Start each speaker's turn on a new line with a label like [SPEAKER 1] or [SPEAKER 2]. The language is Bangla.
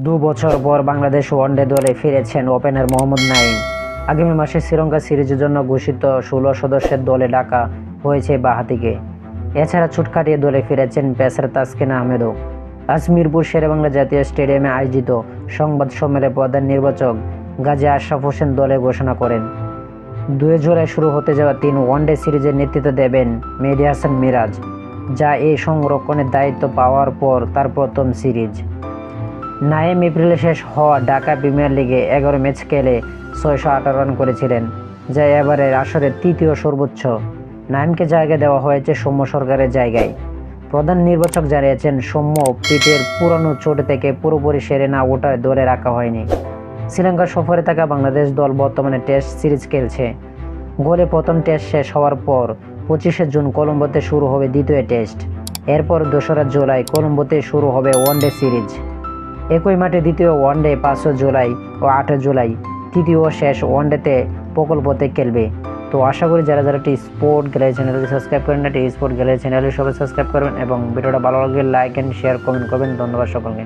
[SPEAKER 1] দুবছর পর বাংলাদেশ ওয়ানডে দলে ফিরেছেন ওপেনার মোহাম্মদ নাইম। আগামী মাসে শ্রীলঙ্কা সিরিজের জন্য ঘোষিত ১৬ সদস্যের দলে ডাকা হয়েছে বাঁহাতিকে। এছাড়া ছুট কাটিয়ে দলে ফিরেছেন পেসার তাসকিন আহমেদও। আজ মিরপুর শেরেবাংলা জাতীয় স্টেডিয়ামে আয়োজিত সংবাদ সম্মেলনে প্রধান নির্বাচক গাজী আশরাফ হোসেন দলে ঘোষণা করেন। ২ জুলাই শুরু হতে যাওয়া ৩ ওয়ানডে সিরিজের নেতৃত্ব দেবেন মেহেদী হাসান মিরাজ, যা এই সংরক্ষণের দায়িত্ব পাওয়ার পর তার প্রথম সিরিজ। নাইম এপ্রিলে শেষ হওয়া ঢাকা প্রিমিয়ার লিগে ১১ ম্যাচ খেলে ৬১৮ রান করেছিলেন, যা এবারের আসরের তৃতীয় সর্বোচ্চ। নাইমকে জায়গা দেওয়া হয়েছে সৌম্য সরকারের জায়গায়। প্রধান নির্বাচক জানিয়েছেন, সৌম্য পিঠের পুরনো চোট থেকে পুরোপুরি সেরে না ওঠায় দলে রাখা হয়নি। শ্রীলঙ্কা সফরে থাকা বাংলাদেশ দল বর্তমানে টেস্ট সিরিজ খেলছে। গোলে প্রথম টেস্ট শেষ হওয়ার পর ২৫শে জুন কলম্বোতে শুরু হবে দ্বিতীয় টেস্ট। এরপর ২রা জুলাই কলম্বোতে শুরু হবে ওয়ানডে সিরিজ। একই মাঠে দ্বিতীয় ওয়ানডে ৫ জুলাই ও ৮ জুলাই, তৃতীয় ও শেষ ওয়ানডেতে প্রকল্পতে খেলবে। তো আশা করি যারা টি স্পোর্ট গ্যালারি চ্যানেলটি সাবস্ক্রাইব করেন না, টি স্পোর্ট গ্যালারি চ্যানেলটি সবাই সাবস্ক্রাইব করবেন এবং ভিডিওটা ভালো লাগলে লাইক অ্যান্ড শেয়ার কমেন্ট করবেন। ধন্যবাদ সকলকে।